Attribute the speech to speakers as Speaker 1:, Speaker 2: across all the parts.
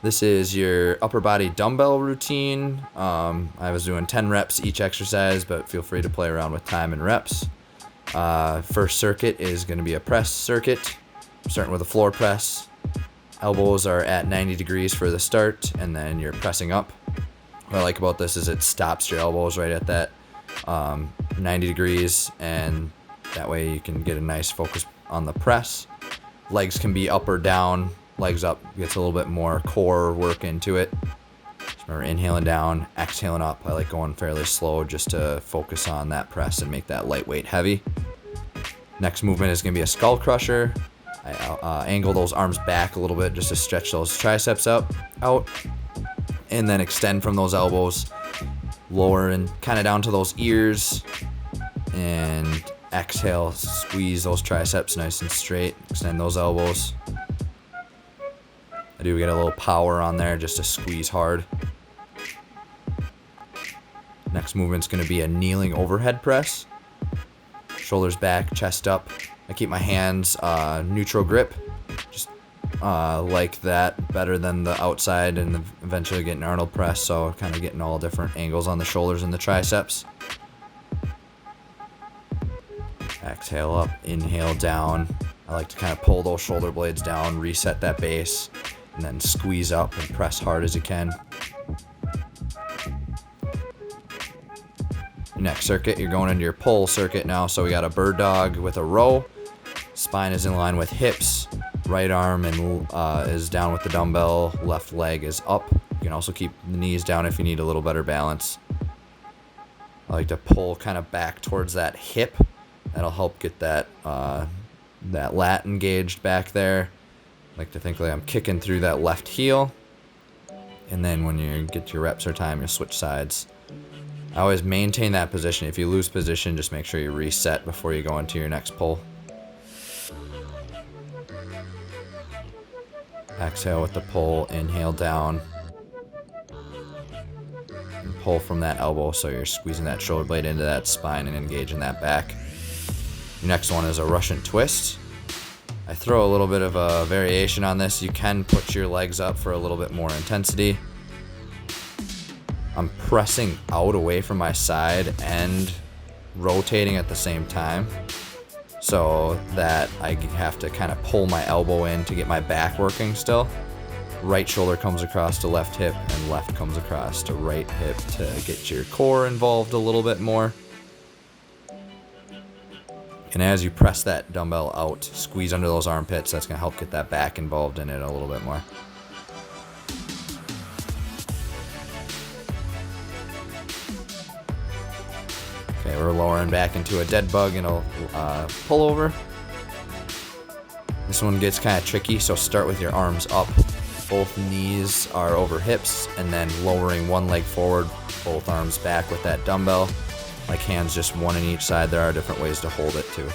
Speaker 1: This is your upper body dumbbell routine. I was doing 10 reps each exercise, but feel free to play around with time and reps. First circuit is going to be a press circuit, starting with a floor press. Elbows are at 90 degrees for the start, and then you're pressing up. What I like about this is it stops your elbows right at that 90 degrees, and that way you can get a nice focus on the press. Legs can be up or down. Legs up gets a little bit more core work into it. Just remember inhaling down, exhaling up. I like going fairly slow just to focus on that press and make that lightweight heavy. Next movement is going to be a skull crusher. I angle those arms back a little bit just to stretch those triceps out, and then extend from those elbows, lower and kind of down to those ears, and exhale, squeeze those triceps nice and straight, extend those elbows. I do get a little power on there just to squeeze hard. Next movement's going to be a kneeling overhead press. Shoulders back, chest up. I keep my hands neutral grip, just like that, better than the outside, and eventually getting Arnold Press, so kind of getting all different angles on the shoulders and the triceps. Exhale up, inhale down. I like to kind of pull those shoulder blades down, reset that base, and then squeeze up and press hard as you can. Next circuit, you're going into your pull circuit now. So we got a bird dog with a row. Spine is in line with hips. Right arm is down with the dumbbell. Left leg is up. You can also keep the knees down if you need a little better balance. I like to pull kind of back towards that hip. That'll help get that lat engaged back there. I like to think like I'm kicking through that left heel. And then when you get to your reps or time, you switch sides. I always maintain that position. If you lose position, just make sure you reset before you go into your next pull. Exhale with the pull, inhale down. And pull from that elbow so you're squeezing that shoulder blade into that spine and engaging that back. Your next one is a Russian twist. I throw a little bit of a variation on this. You can put your legs up for a little bit more intensity. I'm pressing out away from my side and rotating at the same time, so that I have to kind of pull my elbow in to get my back working still. Right shoulder comes across to left hip, and left comes across to right hip to get your core involved a little bit more. And as you press that dumbbell out, squeeze under those armpits. That's going to help get that back involved in it a little bit more. Okay, we're lowering back into a dead bug and a pullover. This one gets kind of tricky, so start with your arms up. Both knees are over hips, and then lowering one leg forward, both arms back with that dumbbell. Like hands just one on each side. There are different ways to hold it too.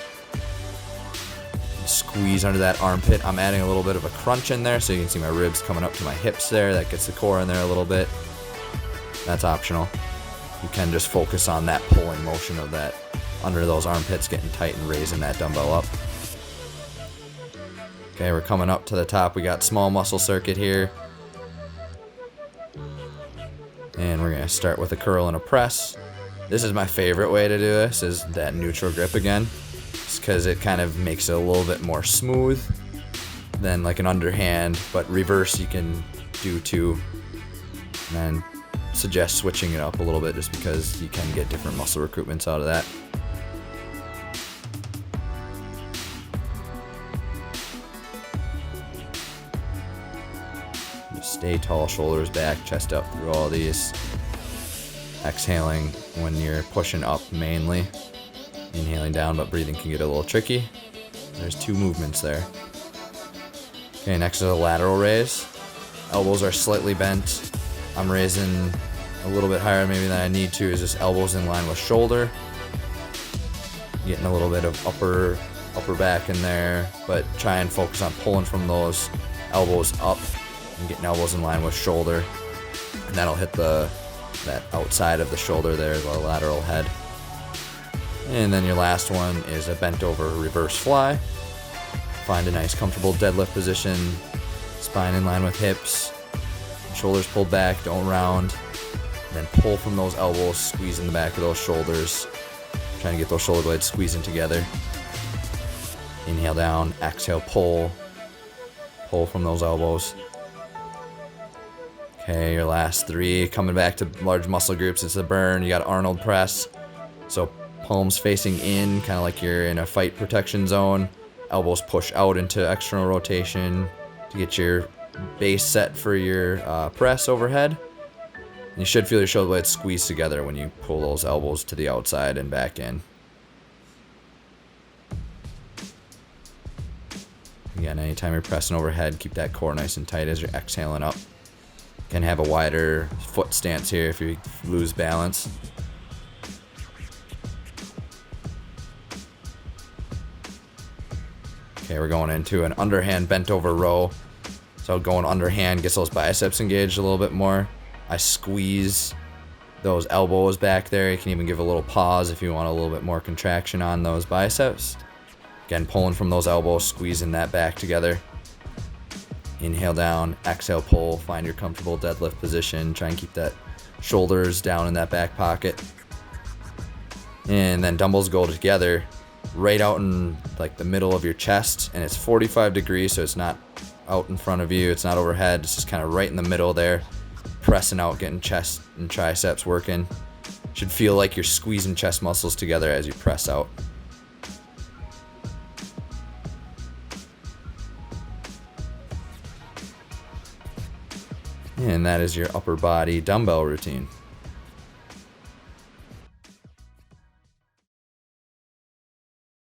Speaker 1: Squeeze under that armpit. I'm adding a little bit of a crunch in there so you can see my ribs coming up to my hips there. That gets the core in there a little bit. That's optional. You can just focus on that pulling motion of that under those armpits getting tight and raising that dumbbell up. Okay, we're coming up to the top. We got small muscle circuit here. And we're going to start with a curl and a press. This is my favorite way to do this, is that neutral grip again. Just because it kind of makes it a little bit more smooth than like an underhand, but reverse you can do too. And suggest switching it up a little bit just because you can get different muscle recruitments out of that. Just stay tall, shoulders back, chest up through all these. Exhaling when you're pushing up mainly. Inhaling down, but breathing can get a little tricky. There's two movements there. Okay, next is a lateral raise. Elbows are slightly bent. I'm raising a little bit higher maybe than I need to, is just elbows in line with shoulder. Getting a little bit of upper back in there, but try and focus on pulling from those elbows up and getting elbows in line with shoulder. And that'll hit that outside of the shoulder there, the lateral head. And then your last one is a bent over reverse fly. Find a nice comfortable deadlift position, spine in line with hips. Shoulders pulled back, don't round. Then pull from those elbows, squeeze in the back of those shoulders. Trying to get those shoulder blades squeezing together. Inhale down, exhale, pull. Pull from those elbows. Okay, your last 3. Coming back to large muscle groups, it's a burn. You got Arnold Press. So palms facing in, kind of like you're in a fight protection zone. Elbows push out into external rotation to get your base set for your press overhead. And you should feel your shoulder blades squeeze together when you pull those elbows to the outside and back in. Again, anytime you're pressing overhead, keep that core nice and tight as you're exhaling up. Can have a wider foot stance here if you lose balance. Okay, we're going into an underhand bent over row. So going underhand gets those biceps engaged a little bit more. I squeeze those elbows back there. You can even give a little pause if you want a little bit more contraction on those biceps. Again, pulling from those elbows, squeezing that back together. Inhale down, exhale, pull. Find your comfortable deadlift position. Try and keep that shoulders down in that back pocket. And then dumbbells go together right out in like the middle of your chest, and it's 45 degrees, so it's not out in front of you, it's not overhead, it's just kind of right in the middle there, pressing out, getting chest and triceps working. Should feel like you're squeezing chest muscles together as you press out. And that is your upper body dumbbell routine.